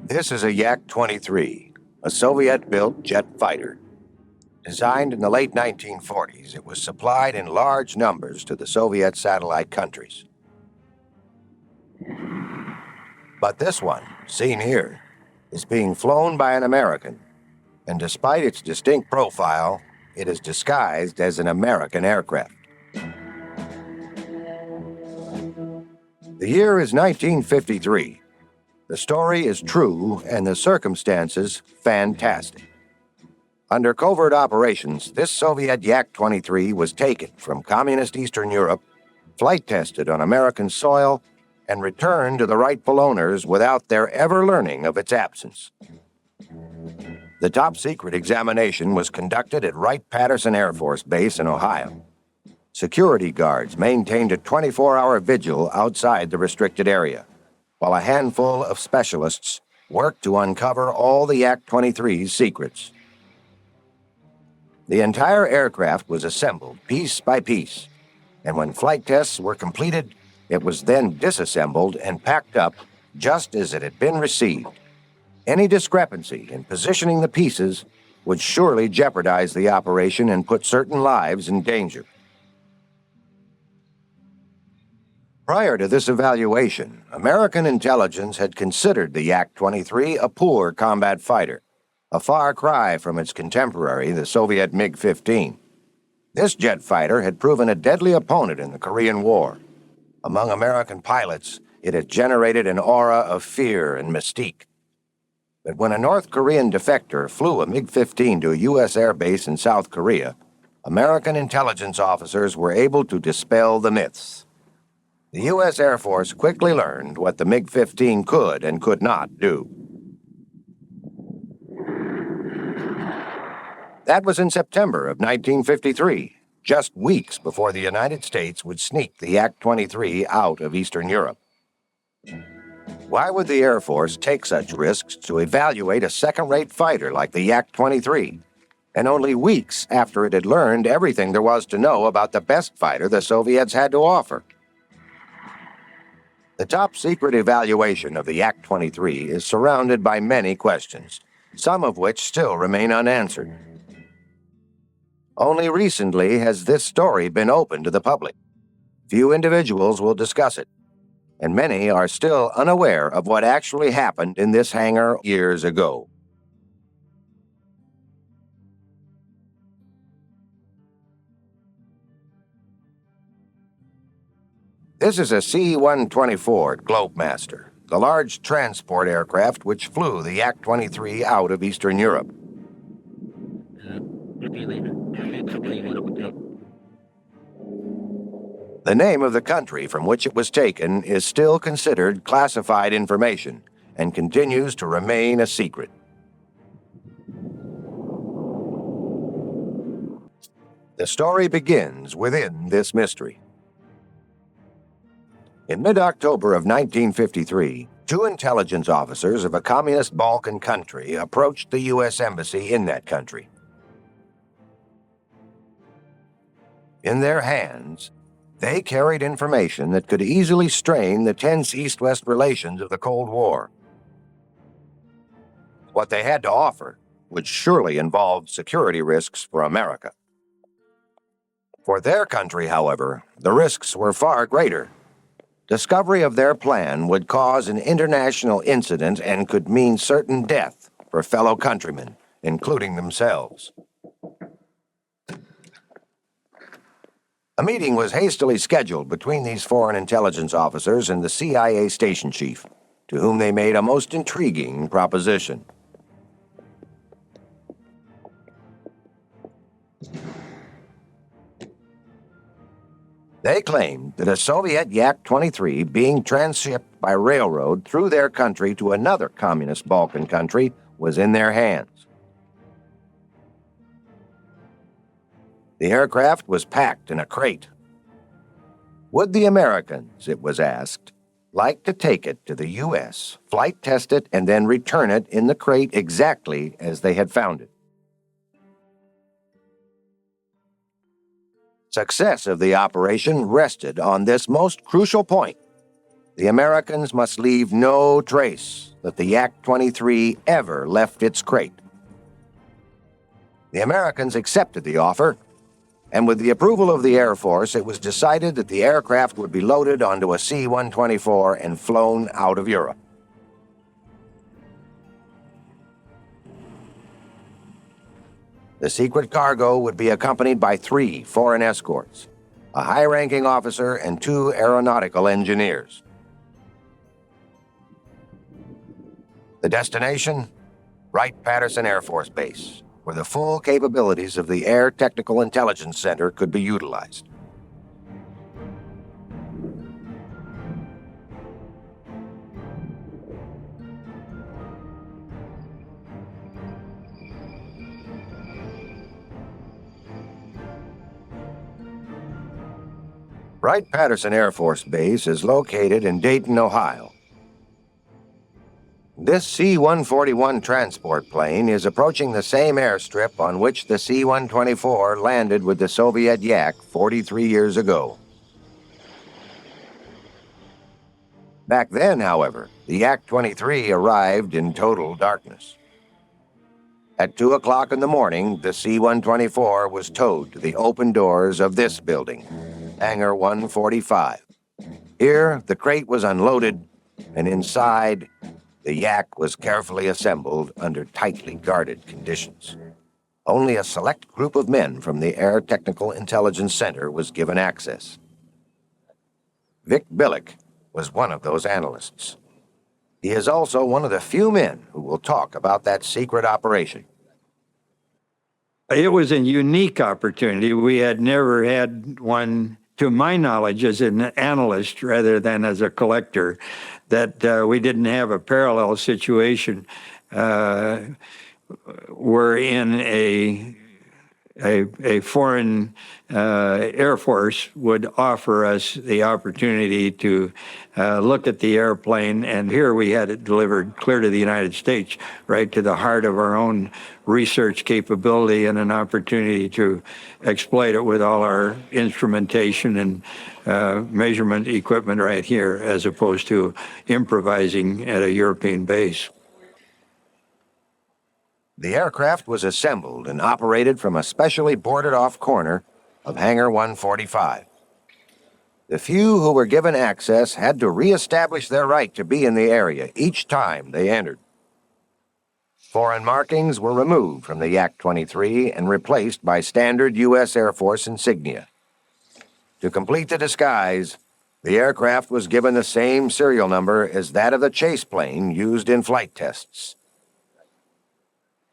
This is a Yak-23, a Soviet-built jet fighter. Designed in the late 1940s, it was supplied in large numbers to the Soviet satellite countries. But this one, seen here, is being flown by an American, and despite its distinct profile, it is disguised as an American aircraft. The year is 1953. The story is true and the circumstances fantastic. Under covert operations, this Soviet Yak-23 was taken from communist Eastern Europe, flight tested on American soil, and returned to the rightful owners without their ever learning of its absence. The top-secret examination was conducted at Wright-Patterson Air Force Base in Ohio. Security guards maintained a 24-hour vigil outside the restricted area, while a handful of specialists worked to uncover all the Yak-23's secrets. The entire aircraft was assembled piece by piece, and when flight tests were completed, it was then disassembled and packed up just as it had been received. Any discrepancy in positioning the pieces would surely jeopardize the operation and put certain lives in danger. Prior to this evaluation, American intelligence had considered the Yak-23 a poor combat fighter, a far cry from its contemporary, the Soviet MiG-15. This jet fighter had proven a deadly opponent in the Korean War. Among American pilots, it had generated an aura of fear and mystique. But when a North Korean defector flew a MiG-15 to a U.S. air base in South Korea, American intelligence officers were able to dispel the myths. The U.S. Air Force quickly learned what the MiG-15 could and could not do. That was in September of 1953, just weeks before the United States would sneak the Yak-23 out of Eastern Europe. Why would the Air Force take such risks to evaluate a second-rate fighter like the Yak-23, and only weeks after it had learned everything there was to know about the best fighter the Soviets had to offer? The top-secret evaluation of the Yak-23 is surrounded by many questions, some of which still remain unanswered. Only recently has this story been open to the public. Few individuals will discuss it, and many are still unaware of what actually happened in this hangar years ago. This is a C-124 Globemaster, the large transport aircraft which flew the Yak-23 out of Eastern Europe. The name of the country from which it was taken is still considered classified information and continues to remain a secret. The story begins within this mystery. In mid-October of 1953, two intelligence officers of a communist Balkan country approached the U.S. Embassy in that country. In their hands, they carried information that could easily strain the tense East-West relations of the Cold War. What they had to offer would surely involve security risks for America. For their country, however, the risks were far greater. Discovery of their plan would cause an international incident and could mean certain death for fellow countrymen, including themselves. A meeting was hastily scheduled between these foreign intelligence officers and the CIA station chief, to whom they made a most intriguing proposition. They claimed that a Soviet Yak-23 being transshipped by railroad through their country to another communist Balkan country was in their hands. The aircraft was packed in a crate. Would the Americans, it was asked, like to take it to the U.S., flight test it, and then return it in the crate exactly as they had found it? Success of the operation rested on this most crucial point. The Americans must leave no trace that the Yak-23 ever left its crate. The Americans accepted the offer, and with the approval of the Air Force, it was decided that the aircraft would be loaded onto a C-124 and flown out of Europe. The secret cargo would be accompanied by 3 foreign escorts, a high-ranking officer and 2 aeronautical engineers. The destination? Wright-Patterson Air Force Base, where the full capabilities of the Air Technical Intelligence Center could be utilized. Wright-Patterson Air Force Base is located in Dayton, Ohio. This C-141 transport plane is approaching the same airstrip on which the C-124 landed with the Soviet Yak 43 years ago. Back then, however, the Yak-23 arrived in total darkness. At 2 o'clock in the morning, the C-124 was towed to the open doors of this building, Hangar 145. Here, the crate was unloaded, and inside, the Yak was carefully assembled under tightly guarded conditions. Only a select group of men from the Air Technical Intelligence Center was given access. Vic Billick was one of those analysts. He is also one of the few men who will talk about that secret operation. It was a unique opportunity. We had never had one, to my knowledge, as an analyst rather than as a collector, that we didn't have a parallel situation. We're in a foreign Air Force would offer us the opportunity to look at the airplane, and here we had it delivered clear to the United States, right to the heart of our own research capability, and an opportunity to exploit it with all our instrumentation and measurement equipment right here, as opposed to improvising at a European base. The aircraft was assembled and operated from a specially boarded-off corner of Hangar 145. The few who were given access had to reestablish their right to be in the area each time they entered. Foreign markings were removed from the Yak-23 and replaced by standard U.S. Air Force insignia. To complete the disguise, the aircraft was given the same serial number as that of the chase plane used in flight tests.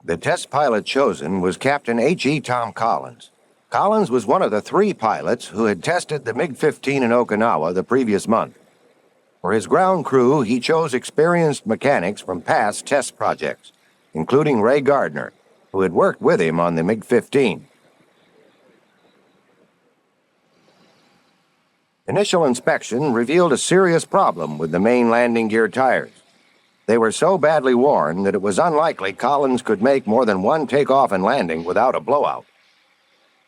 The test pilot chosen was Captain H.E. Tom Collins. Collins was one of the 3 pilots who had tested the MiG-15 in Okinawa the previous month. For his ground crew, he chose experienced mechanics from past test projects, including Ray Gardner, who had worked with him on the MiG-15. Initial inspection revealed a serious problem with the main landing gear tires. They were so badly worn that it was unlikely Collins could make more than one takeoff and landing without a blowout.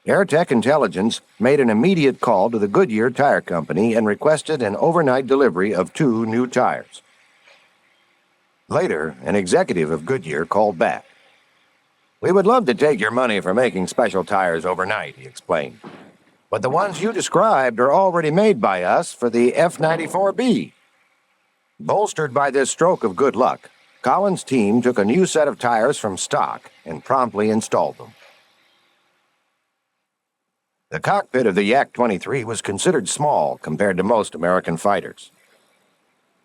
AirTech Intelligence made an immediate call to the Goodyear Tire Company and requested an overnight delivery of 2 new tires. Later, an executive of Goodyear called back. "We would love to take your money for making special tires overnight," he explained. "But the ones you described are already made by us for the F-94B." Bolstered by this stroke of good luck, Collins' team took a new set of tires from stock and promptly installed them. The cockpit of the Yak-23 was considered small compared to most American fighters.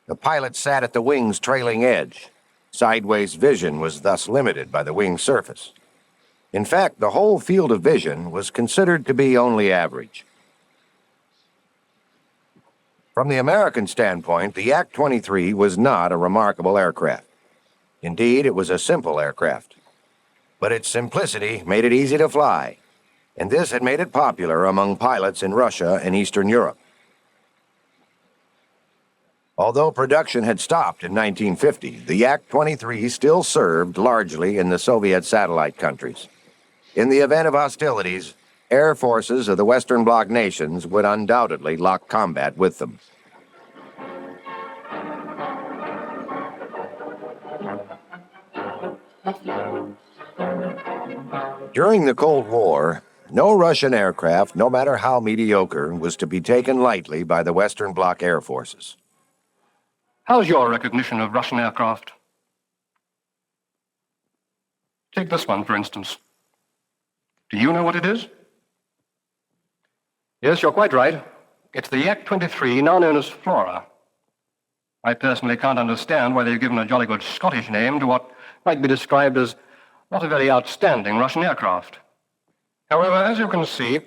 The pilot sat at the wing's trailing edge. Sideways vision was thus limited by the wing surface. In fact, the whole field of vision was considered to be only average. From the American standpoint, the Yak-23 was not a remarkable aircraft. Indeed, it was a simple aircraft. But its simplicity made it easy to fly, and this had made it popular among pilots in Russia and Eastern Europe. Although production had stopped in 1950, the Yak-23 still served largely in the Soviet satellite countries. In the event of hostilities, air forces of the Western Bloc nations would undoubtedly lock combat with them. During the Cold War, no Russian aircraft, no matter how mediocre, was to be taken lightly by the Western Bloc air forces. How's your recognition of Russian aircraft? Take this one, for instance. Do you know what it is? Yes, you're quite right. It's the Yak-23, now known as Flora. I personally can't understand why they've given a jolly good Scottish name to what might be described as not a very outstanding Russian aircraft. However, as you can see,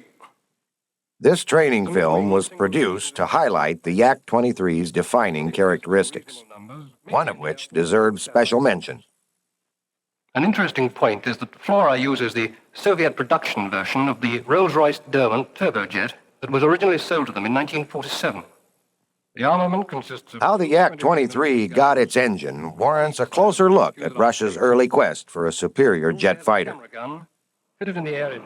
This training film was produced to highlight the Yak-23's defining characteristics, one of which deserves special mention. an interesting point is that Flora uses the Soviet production version of the Rolls Royce turbojet that was originally sold to them in 1947. The armament consists of... How the Yak-23 got its engine warrants a closer look at Russia's early quest for a superior jet fighter. Fitted in the air.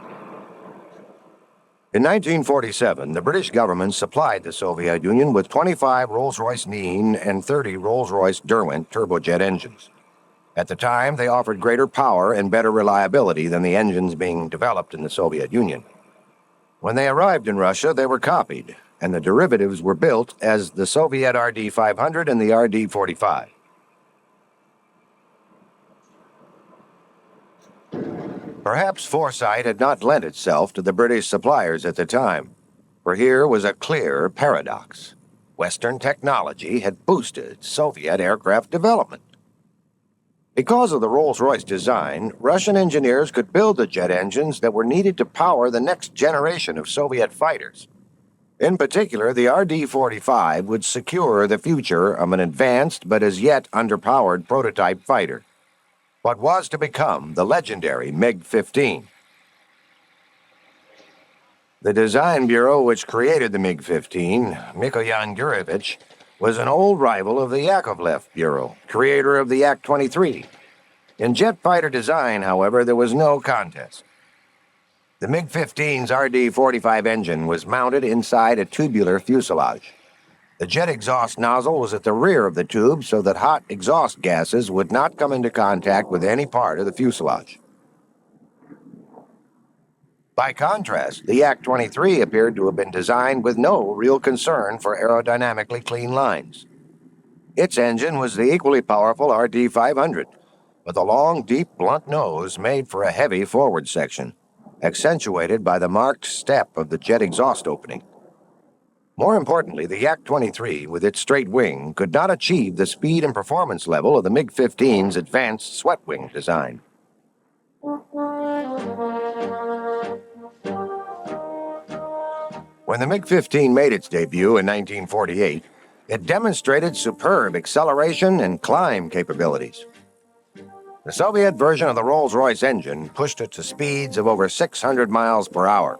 In 1947, the British government supplied the Soviet Union with 25 Rolls-Royce Nene and 30 Rolls-Royce Derwent turbojet engines. At the time, they offered greater power and better reliability than the engines being developed in the Soviet Union. When they arrived in Russia, they were copied, and the derivatives were built as the Soviet RD-500 and the RD-45. Perhaps foresight had not lent itself to the British suppliers at the time, for here was a clear paradox. Western technology had boosted Soviet aircraft development. Because of the Rolls-Royce design, Russian engineers could build the jet engines that were needed to power the next generation of Soviet fighters. In particular, the RD-45 would secure the future of an advanced but as yet underpowered prototype fighter, what was to become the legendary MiG-15. The design bureau which created the MiG-15, Mikoyan Gurevich, was an old rival of the Yakovlev Bureau, creator of the Yak-23. In jet fighter design, however, there was no contest. The MiG-15's RD-45 engine was mounted inside a tubular fuselage. The jet exhaust nozzle was at the rear of the tube so that hot exhaust gases would not come into contact with any part of the fuselage. By contrast, the Yak-23 appeared to have been designed with no real concern for aerodynamically clean lines. Its engine was the equally powerful RD-500, with a long, deep, blunt nose made for a heavy forward section, accentuated by the marked step of the jet exhaust opening. More importantly, the Yak-23, with its straight wing, could not achieve the speed and performance level of the MiG-15's advanced swept wing design. When the MiG-15 made its debut in 1948, it demonstrated superb acceleration and climb capabilities. The Soviet version of the Rolls-Royce engine pushed it to speeds of over 600 miles per hour.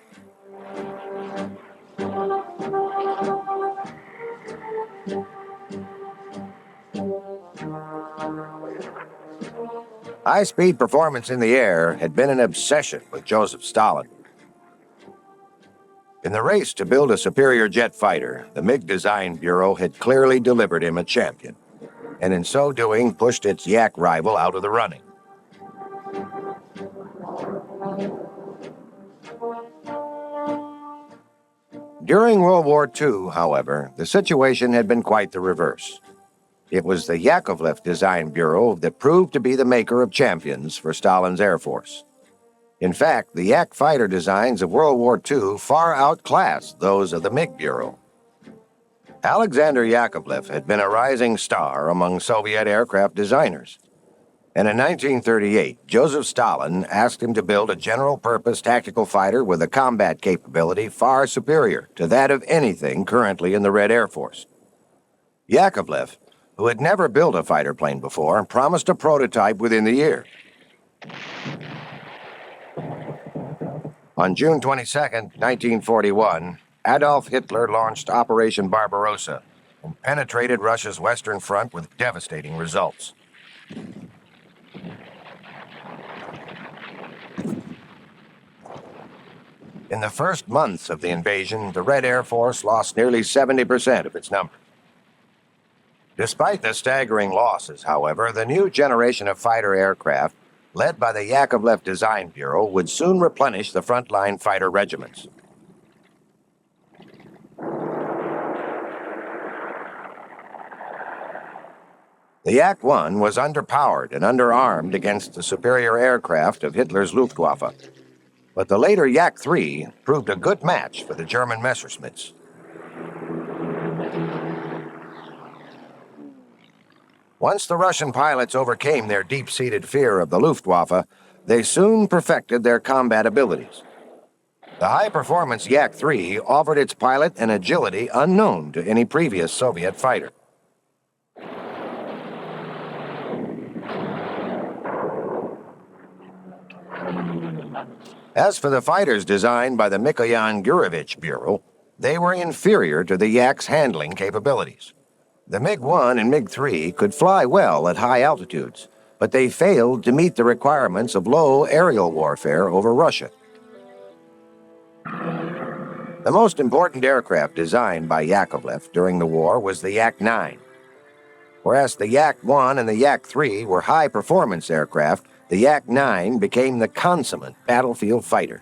High-speed performance in the air had been an obsession with Joseph Stalin. In the race to build a superior jet fighter, the MiG Design Bureau had clearly delivered him a champion, and in so doing pushed its Yak rival out of the running. During World War II, however, the situation had been quite the reverse. It was the Yakovlev Design Bureau that proved to be the maker of champions for Stalin's Air Force. In fact, the Yak fighter designs of World War II far outclassed those of the MiG Bureau. Alexander Yakovlev had been a rising star among Soviet aircraft designers, and in 1938, Joseph Stalin asked him to build a general-purpose tactical fighter with a combat capability far superior to that of anything currently in the Red Air Force. Yakovlev, who had never built a fighter plane before, promised a prototype within the year. On June 22, 1941, Adolf Hitler launched Operation Barbarossa and penetrated Russia's western front with devastating results. In the first months of the invasion, the Red Air Force lost nearly 70% of its numbers. Despite the staggering losses, however, the new generation of fighter aircraft led by the Yakovlev Design Bureau, would soon replenish the frontline fighter regiments. The Yak-1 was underpowered and underarmed against the superior aircraft of Hitler's Luftwaffe, but the later Yak-3 proved a good match for the German Messerschmitts. Once the Russian pilots overcame their deep-seated fear of the Luftwaffe, they soon perfected their combat abilities. The high-performance Yak-3 offered its pilot an agility unknown to any previous Soviet fighter. As for the fighters designed by the Mikoyan-Gurevich Bureau, they were inferior to the Yak's handling capabilities. The MiG-1 and MiG-3 could fly well at high altitudes, but they failed to meet the requirements of low aerial warfare over Russia. The most important aircraft designed by Yakovlev during the war was the Yak-9. Whereas the Yak-1 and the Yak-3 were high-performance aircraft, the Yak-9 became the consummate battlefield fighter.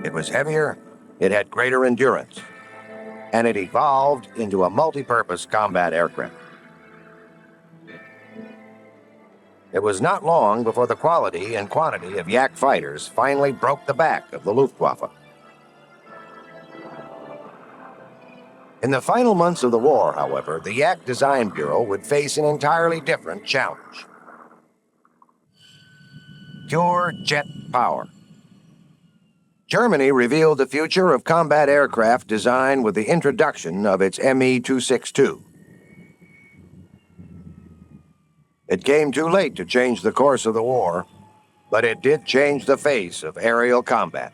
It was heavier, it had greater endurance, and it evolved into a multi-purpose combat aircraft. It was not long before the quality and quantity of Yak fighters finally broke the back of the Luftwaffe. In the final months of the war, however, the Yak Design Bureau would face an entirely different challenge. Pure jet power. Germany revealed the future of combat aircraft design with the introduction of its Me-262. It came too late to change the course of the war, but it did change the face of aerial combat.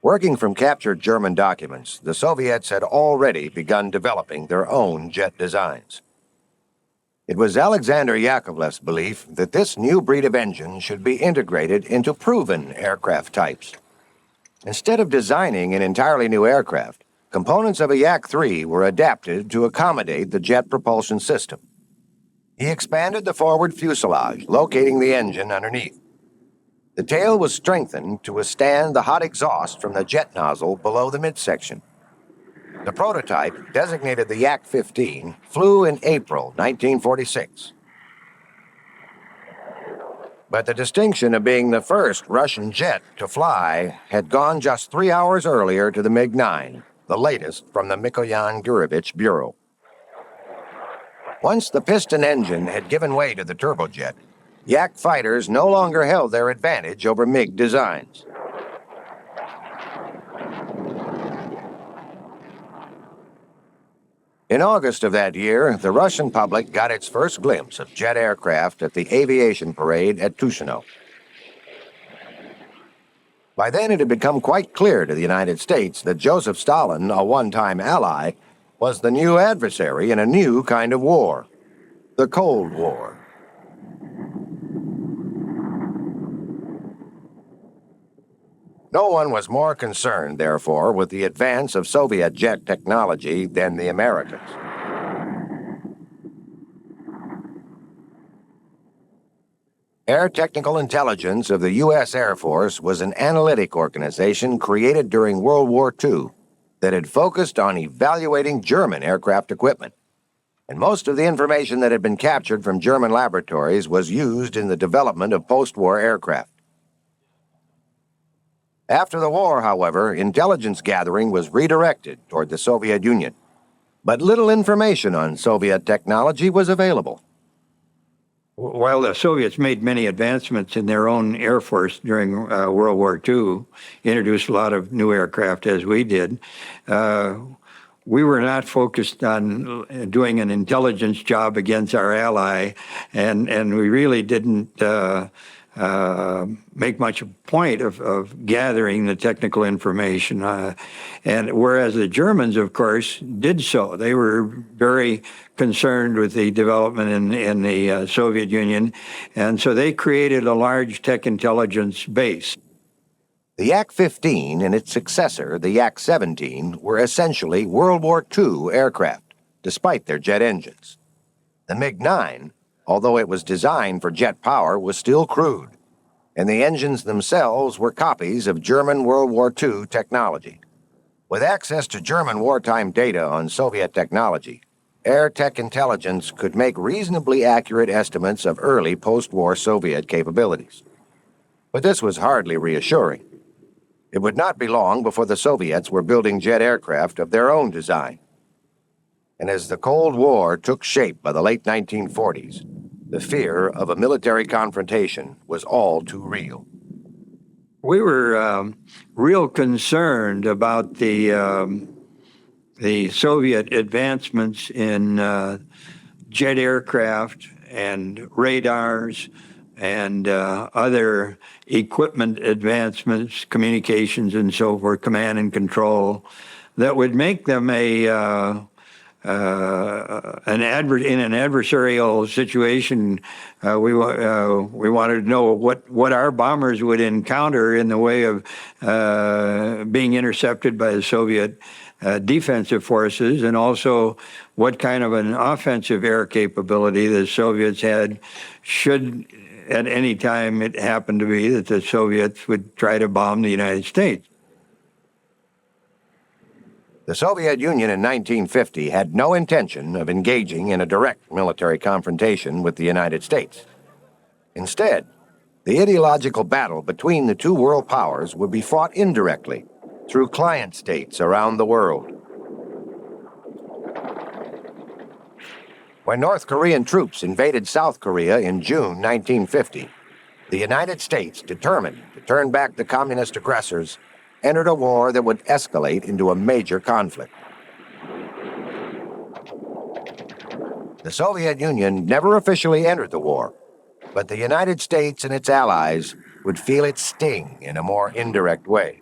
Working from captured German documents, the Soviets had already begun developing their own jet designs. It was Alexander Yakovlev's belief that this new breed of engine should be integrated into proven aircraft types. Instead of designing an entirely new aircraft, components of a Yak-3 were adapted to accommodate the jet propulsion system. He expanded the forward fuselage, locating the engine underneath. The tail was strengthened to withstand the hot exhaust from the jet nozzle below the midsection. The prototype, designated the Yak-15, flew in April 1946. But the distinction of being the first Russian jet to fly had gone just 3 hours earlier to the MiG-9, the latest from the Mikoyan-Gurevich Bureau. Once the piston engine had given way to the turbojet, Yak fighters no longer held their advantage over MiG designs. In August of that year, the Russian public got its first glimpse of jet aircraft at the aviation parade at Tushino. By then, it had become quite clear to the United States that Joseph Stalin, a one-time ally, was the new adversary in a new kind of war, the Cold War. No one was more concerned, therefore, with the advance of Soviet jet technology than the Americans. Air Technical Intelligence of the U.S. Air Force was an analytic organization created during World War II that had focused on evaluating German aircraft equipment. And most of the information that had been captured from German laboratories was used in the development of post-war aircraft. After the war, however, intelligence gathering was redirected toward the Soviet Union. But little information on Soviet technology was available. While the Soviets made many advancements in their own Air Force during World War II, introduced a lot of new aircraft as we did, we were not focused on doing an intelligence job against our ally, and we really didn't make much a point of gathering the technical information. And whereas the Germans, of course, did so. They were very concerned with the development in the Soviet Union, and so they created a large tech intelligence base. The Yak-15 and its successor, the Yak-17, were essentially World War II aircraft, despite their jet engines. The MiG-9, although it was designed for jet power, was still crude, and the engines themselves were copies of German World War II technology. With access to German wartime data on Soviet technology, air tech intelligence could make reasonably accurate estimates of early post-war Soviet capabilities. But this was hardly reassuring. It would not be long before the Soviets were building jet aircraft of their own design. And as the Cold War took shape by the late 1940s, the fear of a military confrontation was all too real. We were real concerned about the Soviet advancements in jet aircraft and radars and other equipment advancements, communications and so forth, command and control, that would make them in an adversarial situation. We wanted to know what our bombers would encounter in the way of being intercepted by the Soviet defensive forces, and also what kind of an offensive air capability the Soviets had should at any time it happened to be that the Soviets would try to bomb the United States. The Soviet Union in 1950 had no intention of engaging in a direct military confrontation with the United States. Instead, the ideological battle between the two world powers would be fought indirectly through client states around the world. When North Korean troops invaded South Korea in June 1950, the United States, determined to turn back the communist aggressors, entered a war that would escalate into a major conflict. The Soviet Union never officially entered the war, but the United States and its allies would feel its sting in a more indirect way.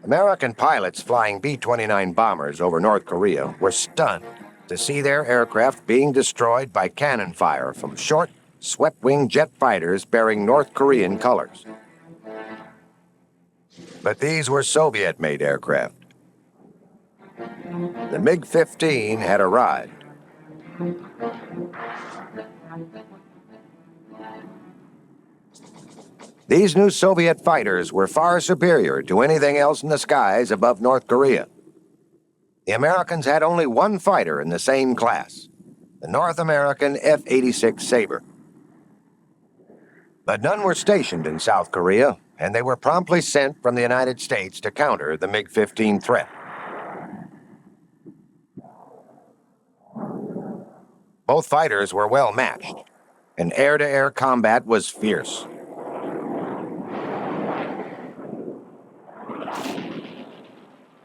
American pilots flying B-29 bombers over North Korea were stunned to see their aircraft being destroyed by cannon fire from short, swept-wing jet fighters bearing North Korean colors. But these were Soviet-made aircraft. The MiG-15 had arrived. These new Soviet fighters were far superior to anything else in the skies above North Korea. The Americans had only one fighter in the same class, the North American F-86 Sabre. But none were stationed in South Korea, and they were promptly sent from the United States to counter the MiG-15 threat. Both fighters were well matched, and air-to-air combat was fierce.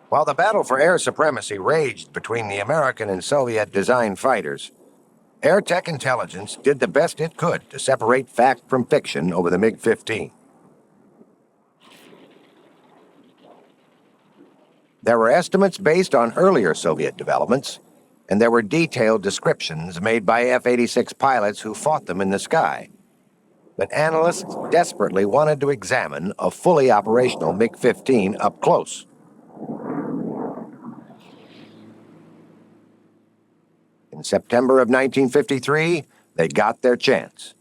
While the battle for air supremacy raged between the American and Soviet-designed fighters, air tech intelligence did the best it could to separate fact from fiction over the MiG-15. There were estimates based on earlier Soviet developments, and there were detailed descriptions made by F-86 pilots who fought them in the sky. But analysts desperately wanted to examine a fully operational MiG-15 up close. In September of 1953, they got their chance.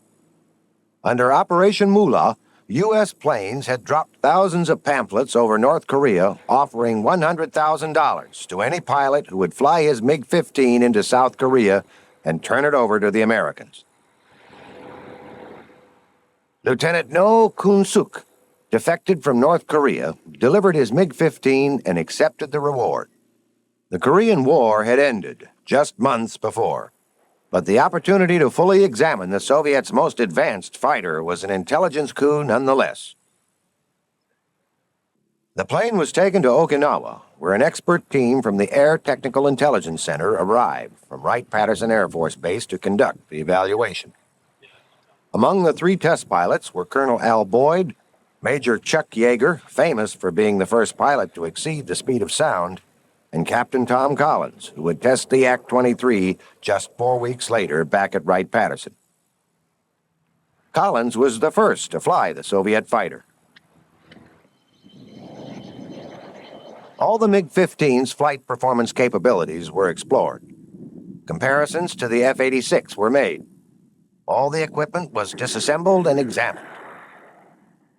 Under Operation Moolah, U.S. planes had dropped thousands of pamphlets over North Korea offering $100,000 to any pilot who would fly his MiG-15 into South Korea and turn it over to the Americans. Lieutenant No Kun-suk, defected from North Korea, delivered his MiG-15 and accepted the reward. The Korean War had ended just months before, but the opportunity to fully examine the Soviets' most advanced fighter was an intelligence coup nonetheless. The plane was taken to Okinawa, where an expert team from the Air Technical Intelligence Center arrived from Wright-Patterson Air Force Base to conduct the evaluation. Among the three test pilots were Colonel Al Boyd, Major Chuck Yeager, famous for being the first pilot to exceed the speed of sound, and Captain Tom Collins, who would test the Yak-23 just 4 weeks later back at Wright-Patterson. Collins was the first to fly the Soviet fighter. All the MiG-15's flight performance capabilities were explored. Comparisons to the F-86 were made. All the equipment was disassembled and examined.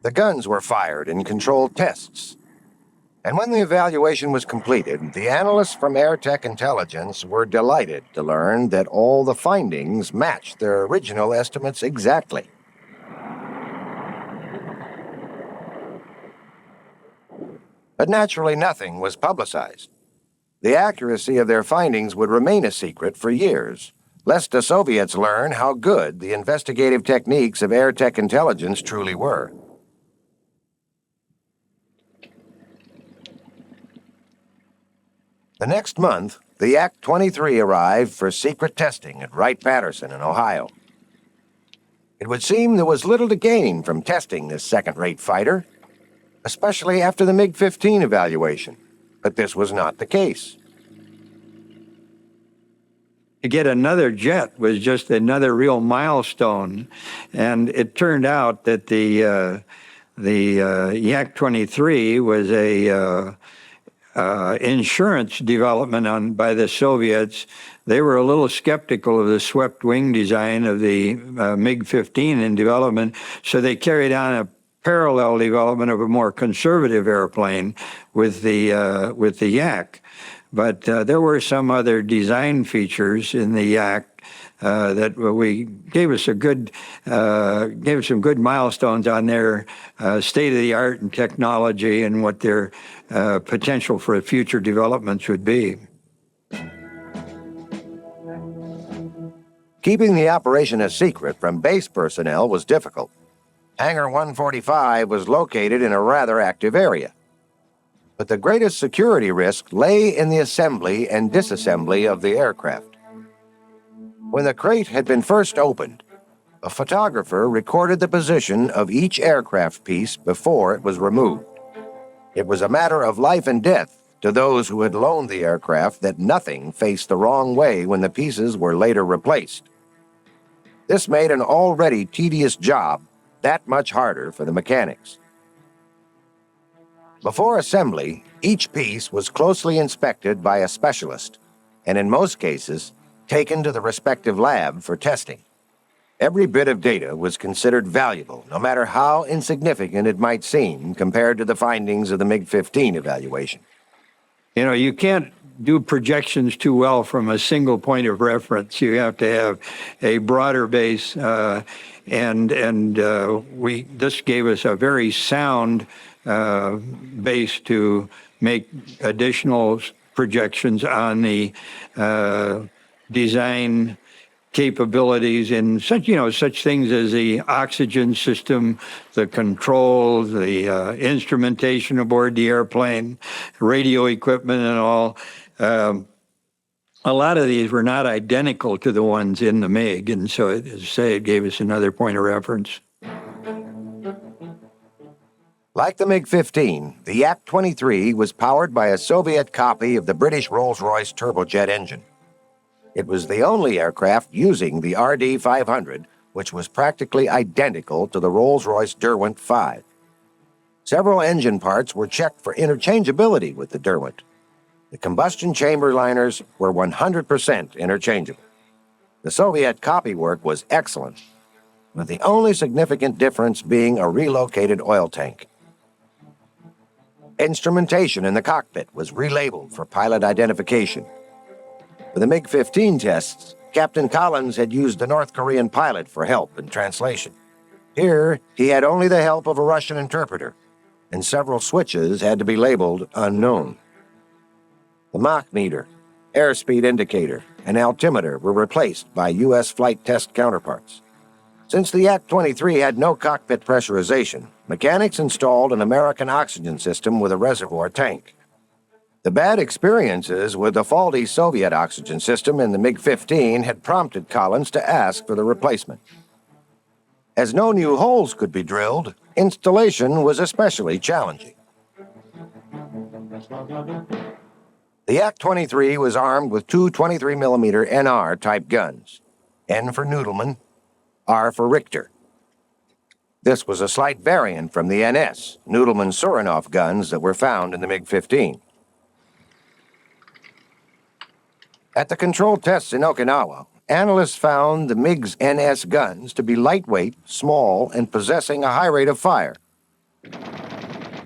The guns were fired in controlled tests. And when the evaluation was completed, the analysts from Airtech Intelligence were delighted to learn that all the findings matched their original estimates exactly. But naturally, nothing was publicized. The accuracy of their findings would remain a secret for years, lest the Soviets learn how good the investigative techniques of Airtech Intelligence truly were. The next month, the Yak-23 arrived for secret testing at Wright-Patterson in Ohio. It would seem there was little to gain from testing this second-rate fighter, especially after the MiG-15 evaluation, but this was not the case. To get another jet was just another real milestone, and it turned out that the Yak-23 was a insurance development by the Soviets. They were a little skeptical of the swept wing design of the MiG-15 in development, so they carried on a parallel development of a more conservative airplane with the Yak. But there were some other design features in the Yak that gave us some good milestones on their state of the art and technology and what their potential for future developments would be. Keeping the operation a secret from base personnel was difficult. Hangar 145 was located in a rather active area. But the greatest security risk lay in the assembly and disassembly of the aircraft. When the crate had been first opened, a photographer recorded the position of each aircraft piece before it was removed. It was a matter of life and death to those who had loaned the aircraft that nothing faced the wrong way when the pieces were later replaced. This made an already tedious job that much harder for the mechanics. Before assembly, each piece was closely inspected by a specialist, and in most cases, taken to the respective lab for testing. Every bit of data was considered valuable, no matter how insignificant it might seem compared to the findings of the MiG-15 evaluation. You know, you can't do projections too well from a single point of reference. You have to have a broader base, this gave us a very sound base to make additional projections on the design capabilities in such things as the oxygen system, the controls, the instrumentation aboard the airplane, radio equipment and all. A lot of these were not identical to the ones in the MiG, and so, as I say, it gave us another point of reference. Like the MiG-15, the Yak-23 was powered by a Soviet copy of the British Rolls Royce turbojet engine. It was the only aircraft using the RD-500, which was practically identical to the Rolls Royce Derwent 5. Several engine parts were checked for interchangeability with the Derwent. The combustion chamber liners were 100% interchangeable. The Soviet copywork was excellent, with the only significant difference being a relocated oil tank. Instrumentation in the cockpit was relabeled for pilot identification. For the MiG-15 tests, Captain Collins had used a North Korean pilot for help in translation. Here, he had only the help of a Russian interpreter, and several switches had to be labeled unknown. The Mach meter, airspeed indicator, and altimeter were replaced by U.S. flight test counterparts. Since the Yak-23 had no cockpit pressurization, mechanics installed an American oxygen system with a reservoir tank. The bad experiences with the faulty Soviet oxygen system in the MiG-15 had prompted Collins to ask for the replacement. As no new holes could be drilled, installation was especially challenging. The Yak-23 was armed with two 23mm NR-type guns, N for Noodleman, R for Richter. This was a slight variant from the NS, Noodleman-Surinov guns that were found in the MiG-15. At the controlled tests in Okinawa, analysts found the MiG's NS guns to be lightweight, small, and possessing a high rate of fire.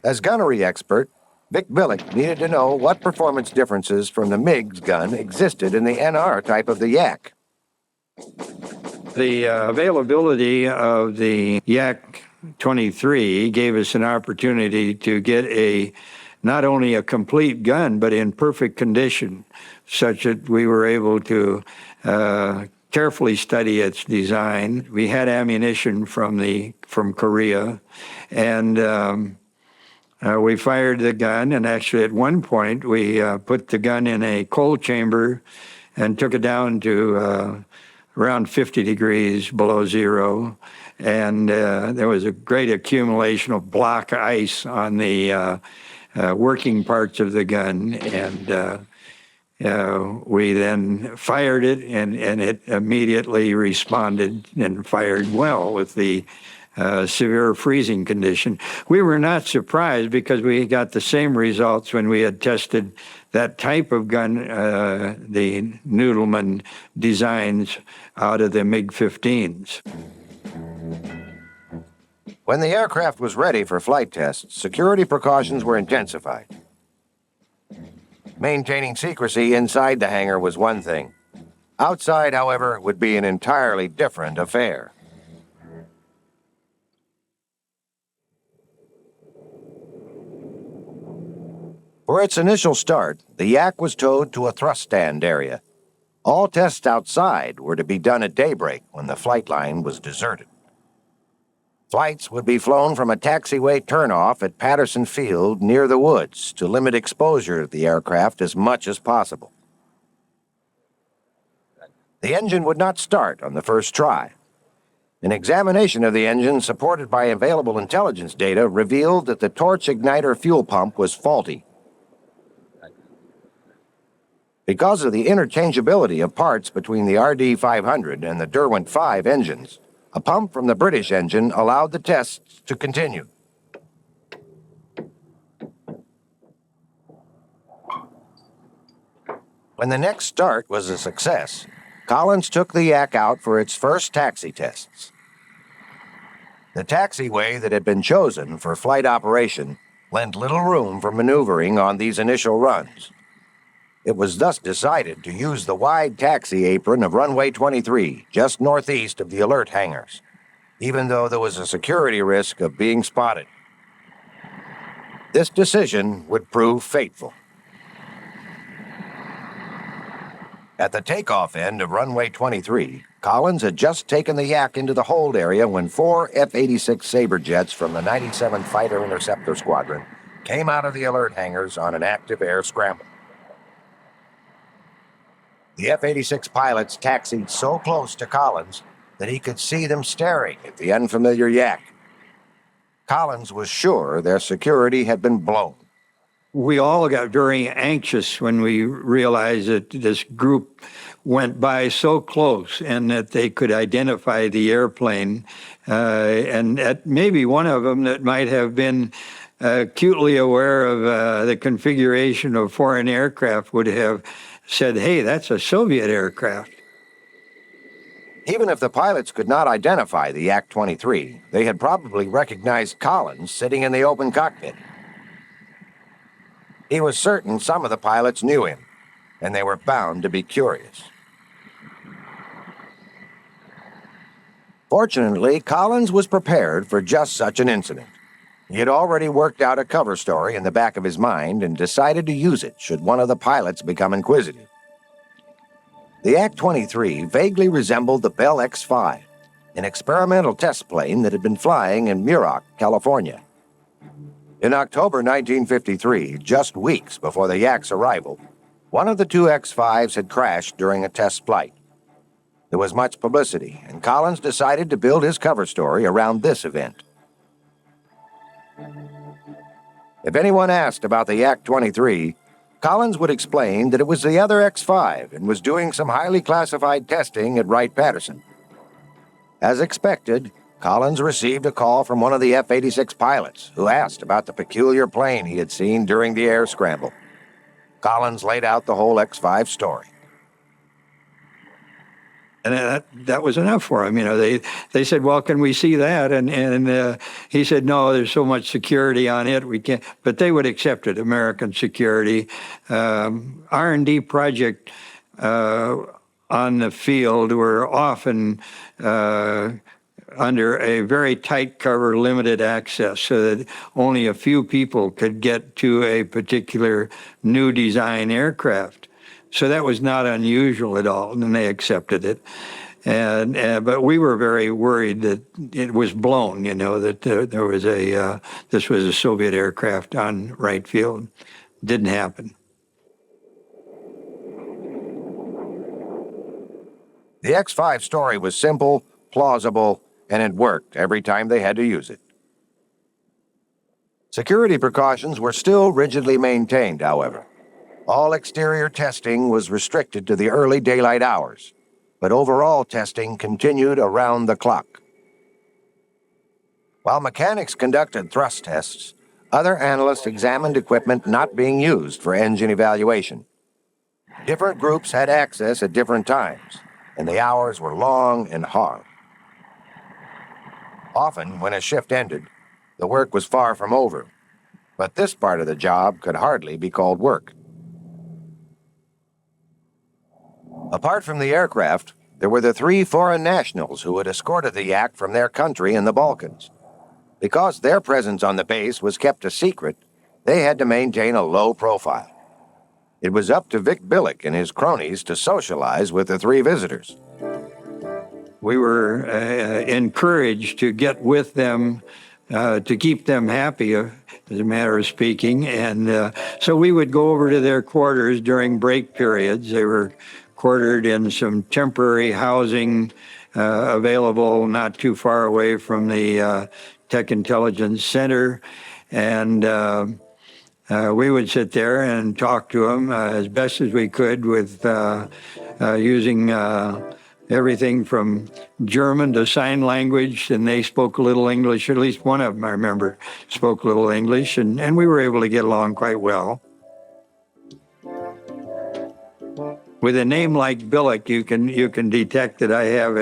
As gunnery expert, Vic Billick needed to know what performance differences from the MiG's gun existed in the NR type of the Yak. The availability of the Yak-23 gave us an opportunity to get not only a complete gun, but in perfect condition, such that we were able to carefully study its design. We had ammunition from Korea, and we fired the gun, and actually at one point we put the gun in a cold chamber and took it down to around 50 degrees below zero, and there was a great accumulation of block ice on the working parts of the gun, and we then fired it, and it immediately responded and fired well with the severe freezing condition. We were not surprised because we got the same results when we had tested that type of gun, the Noodleman designs, out of the MiG-15s. When the aircraft was ready for flight tests, security precautions were intensified. Maintaining secrecy inside the hangar was one thing. Outside, however, would be an entirely different affair. For its initial start, the Yak was towed to a thrust stand area. All tests outside were to be done at daybreak when the flight line was deserted. Flights would be flown from a taxiway turnoff at Patterson Field near the woods to limit exposure of the aircraft as much as possible. The engine would not start on the first try. An examination of the engine supported by available intelligence data revealed that the torch igniter fuel pump was faulty. Because of the interchangeability of parts between the RD-500 and the Derwent-5 engines, a pump from the British engine allowed the tests to continue. When the next start was a success, Collins took the Yak out for its first taxi tests. The taxiway that had been chosen for flight operation lent little room for maneuvering on these initial runs. It was thus decided to use the wide taxi apron of runway 23, just northeast of the alert hangars, even though there was a security risk of being spotted. This decision would prove fateful. At the takeoff end of runway 23, Collins had just taken the Yak into the hold area when 4 F-86 Sabre jets from the 97 Fighter Interceptor Squadron came out of the alert hangars on an active air scramble. The F-86 pilots taxied so close to Collins that he could see them staring at the unfamiliar Yak. Collins was sure their security had been blown. We all got very anxious when we realized that this group went by so close and that they could identify the airplane, and that maybe one of them that might have been acutely aware of the configuration of foreign aircraft would have said, hey, that's a Soviet aircraft. Even if the pilots could not identify the Yak-23, they had probably recognized Collins sitting in the open cockpit. He was certain some of the pilots knew him, and they were bound to be curious. Fortunately, Collins was prepared for just such an incident. He had already worked out a cover story in the back of his mind and decided to use it should one of the pilots become inquisitive. The Yak-23 vaguely resembled the Bell X-5, an experimental test plane that had been flying in Muroc, California. In October 1953, just weeks before the Yak's arrival, one of the two X-5s had crashed during a test flight. There was much publicity, and Collins decided to build his cover story around this event. If anyone asked about the Yak-23, Collins would explain that it was the other X-5 and was doing some highly classified testing at Wright-Patterson. As expected, Collins received a call from one of the F-86 pilots who asked about the peculiar plane he had seen during the air scramble. Collins laid out the whole X-5 story. And that was enough for him. They said, well, can we see that? And he said, no, there's so much security on it, we can't. But they would accept it, American security. R&D project on the field were often under a very tight cover, limited access, so that only a few people could get to a particular new design aircraft. So that was not unusual at all, and they accepted it. But we were very worried that it was blown, that there was this was a Soviet aircraft on right field. Didn't happen. The X-5 story was simple, plausible, and it worked every time they had to use it. Security precautions were still rigidly maintained, however. All exterior testing was restricted to the early daylight hours, but overall testing continued around the clock. While mechanics conducted thrust tests, other analysts examined equipment not being used for engine evaluation. Different groups had access at different times, and the hours were long and hard. Often, when a shift ended, the work was far from over, but this part of the job could hardly be called work. Apart from the aircraft, there were the 3 foreign nationals who had escorted the Yak from their country in the Balkans. Because their presence on the base was kept a secret, they had to maintain a low profile. It was up to Vic Billick and his cronies to socialize with the 3 visitors. We were encouraged to get with them, to keep them happy, as a matter of speaking. And so we would go over to their quarters during break periods. They were quartered in some temporary housing available not too far away from the Tech Intelligence Center. And we would sit there and talk to them as best as we could with using everything from German to sign language, and they spoke a little English. At least one of them, I remember, spoke a little English, and we were able to get along quite well. With a name like Billick, you can detect that I have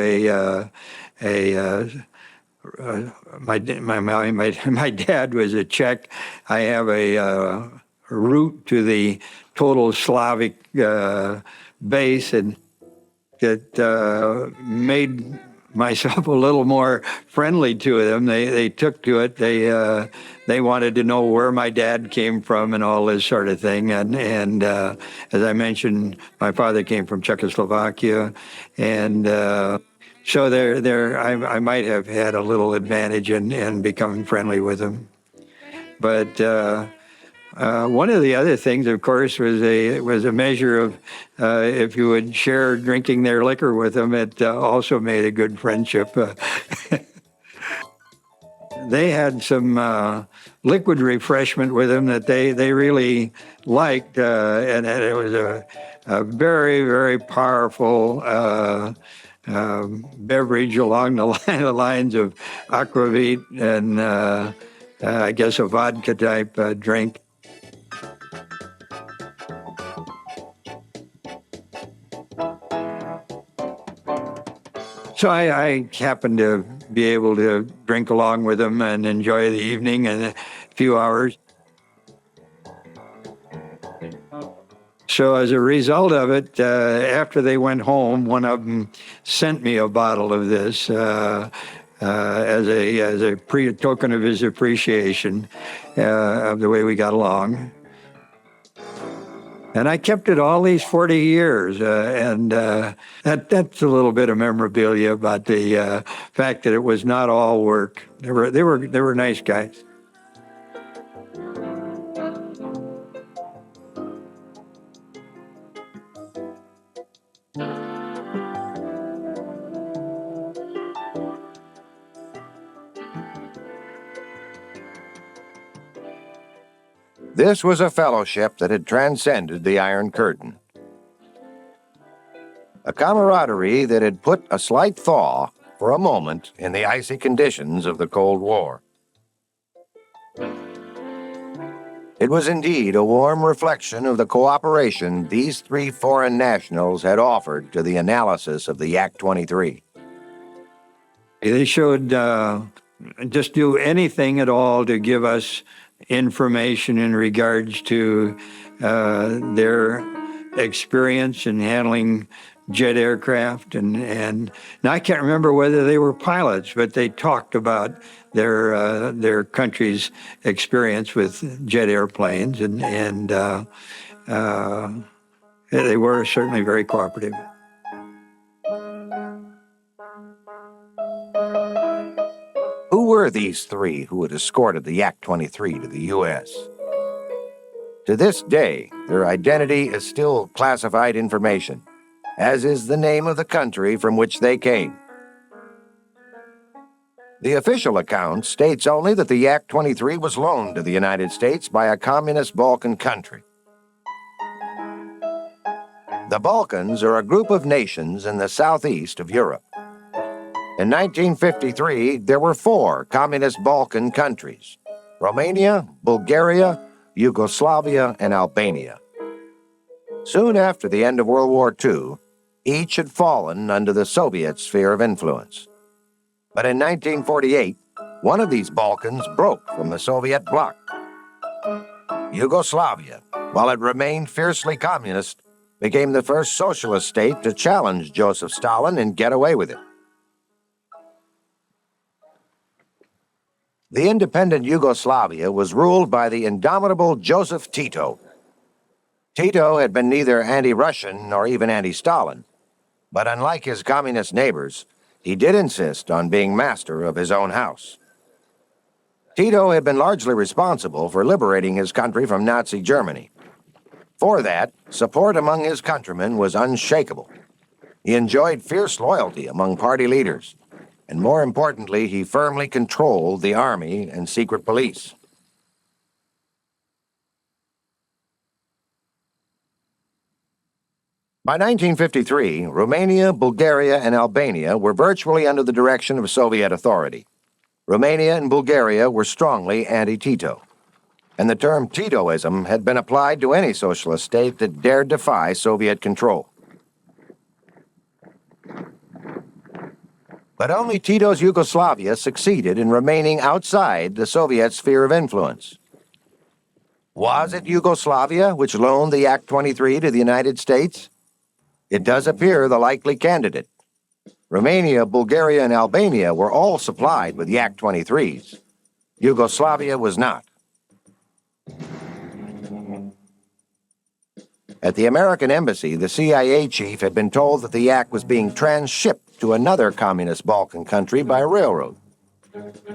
my dad was a Czech. I have a root to the total Slavic base, and that made myself a little more friendly to them. They took to it. They wanted to know where my dad came from and all this sort of thing. And as I mentioned, my father came from Czechoslovakia, and so I might have had a little advantage in becoming friendly with them. But one of the other things, of course, was a measure of if you would share drinking their liquor with them, it also made a good friendship. They had some liquid refreshment with them that they really liked, and it was a very, very powerful beverage along the lines of aquavit and I guess a vodka type drink. So I happened to be able to drink along with them and enjoy the evening and a few hours. So as a result of it, after they went home, one of them sent me a bottle of this as a token of his appreciation of the way we got along. And I kept it all these 40 years, and that's a little bit of memorabilia about the fact that it was not all work. They were nice guys. This was a fellowship that had transcended the Iron Curtain. A camaraderie that had put a slight thaw for a moment in the icy conditions of the Cold War. It was indeed a warm reflection of the cooperation these three foreign nationals had offered to the analysis of the Yak-23. They showed just do anything at all to give us information in regards to their experience in handling jet aircraft. And now I can't remember whether they were pilots, but they talked about their country's experience with jet airplanes, and they were certainly very cooperative. Who were these three who had escorted the Yak-23 to the U.S.? To this day, their identity is still classified information, as is the name of the country from which they came. The official account states only that the Yak-23 was loaned to the United States by a communist Balkan country. The Balkans are a group of nations in the southeast of Europe. In 1953, there were 4 communist Balkan countries: Romania, Bulgaria, Yugoslavia, and Albania. Soon after the end of World War II, each had fallen under the Soviet sphere of influence. But in 1948, one of these Balkans broke from the Soviet bloc. Yugoslavia, while it remained fiercely communist, became the first socialist state to challenge Joseph Stalin and get away with it. The independent Yugoslavia was ruled by the indomitable Joseph Tito. Tito had been neither anti-Russian nor even anti-Stalin, but unlike his communist neighbors, he did insist on being master of his own house. Tito had been largely responsible for liberating his country from Nazi Germany. For that, support among his countrymen was unshakable. He enjoyed fierce loyalty among party leaders, and more importantly, he firmly controlled the army and secret police. By 1953, Romania, Bulgaria, and Albania were virtually under the direction of Soviet authority. Romania and Bulgaria were strongly anti-Tito, and the term Titoism had been applied to any socialist state that dared defy Soviet control. But only Tito's Yugoslavia succeeded in remaining outside the Soviet sphere of influence. Was it Yugoslavia which loaned the Yak-23 to the United States? It does appear the likely candidate. Romania, Bulgaria, and Albania were all supplied with Yak-23s. Yugoslavia was not. At the American embassy, the CIA chief had been told that the Yak was being transshipped to another communist Balkan country by railroad.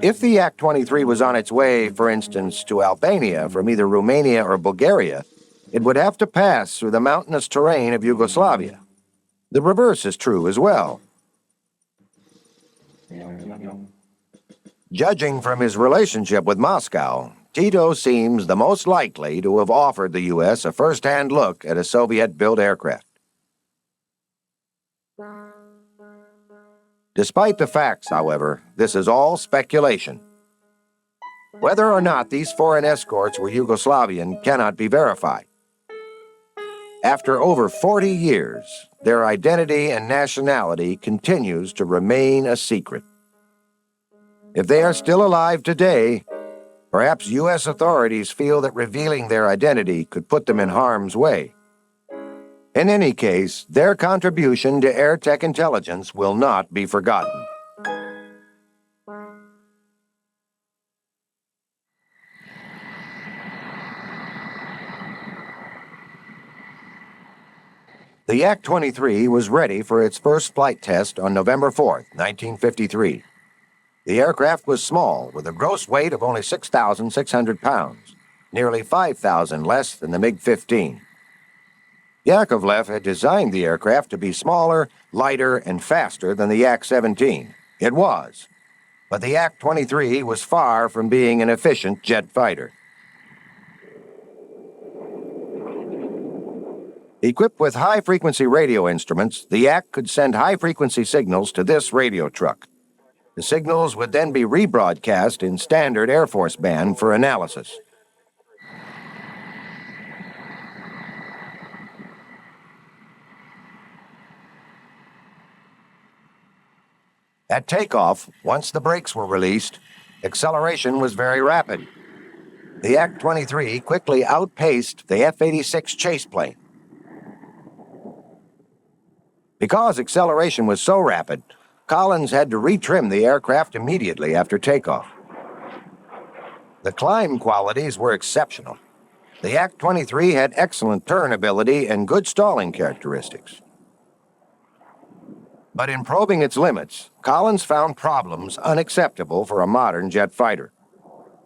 If the Yak-23 was on its way, for instance, to Albania from either Romania or Bulgaria, it would have to pass through the mountainous terrain of Yugoslavia. The reverse is true as well. Judging from his relationship with Moscow, Tito seems the most likely to have offered the U.S. a first-hand look at a Soviet-built aircraft. Despite the facts, however, this is all speculation. Whether or not these foreign escorts were Yugoslavian cannot be verified. After over 40 years, their identity and nationality continues to remain a secret. If they are still alive today, perhaps U.S. authorities feel that revealing their identity could put them in harm's way. In any case, their contribution to air tech intelligence will not be forgotten. The Yak-23 was ready for its first flight test on November 4, 1953. The aircraft was small, with a gross weight of only 6,600 pounds, nearly 5,000 less than the MiG-15. Yakovlev had designed the aircraft to be smaller, lighter, and faster than the Yak-17. It was, but the Yak-23 was far from being an efficient jet fighter. Equipped with high-frequency radio instruments, the Yak could send high-frequency signals to this radio truck. The signals would then be rebroadcast in standard Air Force band for analysis. At takeoff, once the brakes were released, acceleration was very rapid. The Yak-23 quickly outpaced the F-86 chase plane. Because acceleration was so rapid, Collins had to retrim the aircraft immediately after takeoff. The climb qualities were exceptional. The Yak-23 had excellent turn ability and good stalling characteristics. But in probing its limits, Collins found problems unacceptable for a modern jet fighter.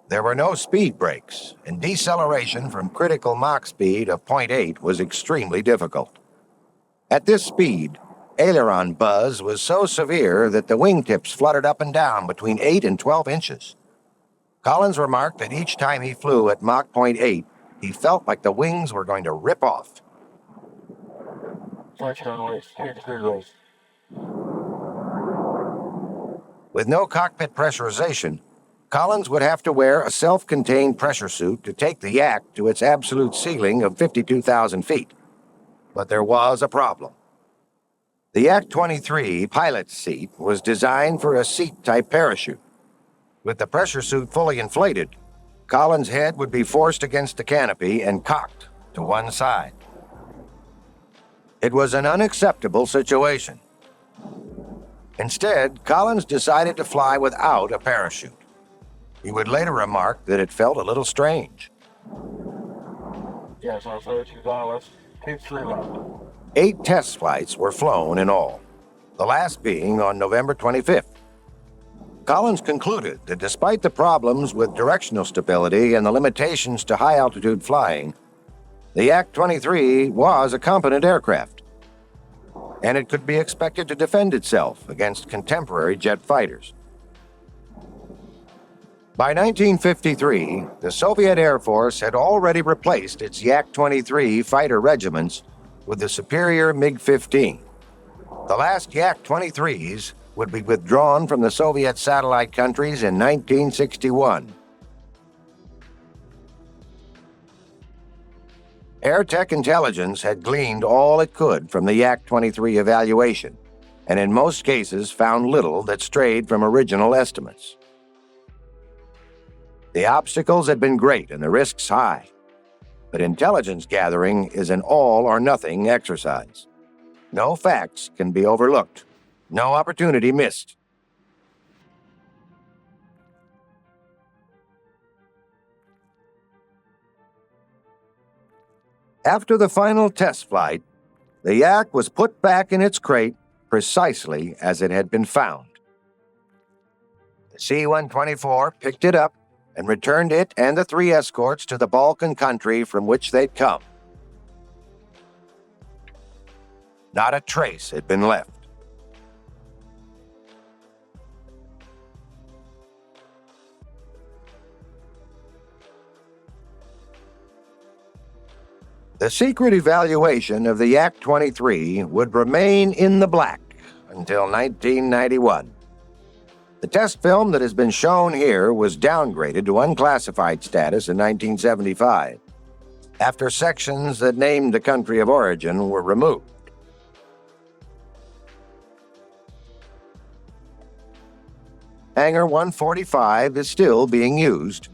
There were no speed brakes, and deceleration from critical Mach speed of 0.8 was extremely difficult. At this speed, aileron buzz was so severe that the wingtips fluttered up and down between 8 and 12 inches. Collins remarked that each time he flew at Mach 0.8, he felt like the wings were going to rip off. With no cockpit pressurization, Collins would have to wear a self-contained pressure suit to take the Yak to its absolute ceiling of 52,000 feet. But there was a problem. The Yak-23 pilot's seat was designed for a seat-type parachute. With the pressure suit fully inflated, Collins' head would be forced against the canopy and cocked to one side. It was an unacceptable situation. Instead, Collins decided to fly without a parachute. He would later remark that it felt a little strange. Yes, I'll say 2 dollars. Keep 3 left. 8 test flights were flown in all, the last being on November 25th. Collins concluded that despite the problems with directional stability and the limitations to high-altitude flying, the Yak-23 was a competent aircraft, and it could be expected to defend itself against contemporary jet fighters. By 1953, the Soviet Air Force had already replaced its Yak-23 fighter regiments with the superior MiG-15. The last Yak-23s would be withdrawn from the Soviet satellite countries in 1961. Air Tech Intelligence had gleaned all it could from the Yak-23 evaluation, and in most cases found little that strayed from original estimates. The obstacles had been great and the risks high, but intelligence gathering is an all-or-nothing exercise. No facts can be overlooked, no opportunity missed. After the final test flight, the Yak was put back in its crate precisely as it had been found. The C-124 picked it up and returned it and the 3 escorts to the Balkan country from which they'd come. Not a trace had been left. The secret evaluation of the Yak-23 would remain in the black until 1991. The test film that has been shown here was downgraded to unclassified status in 1975, after sections that named the country of origin were removed. Hangar 145 is still being used.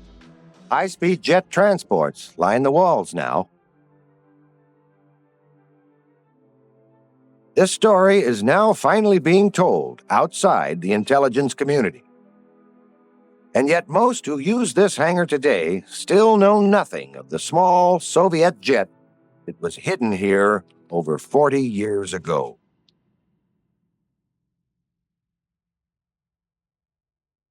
High-speed jet transports line the walls now. This story is now finally being told outside the intelligence community. And yet most who use this hangar today still know nothing of the small Soviet jet that was hidden here over 40 years ago.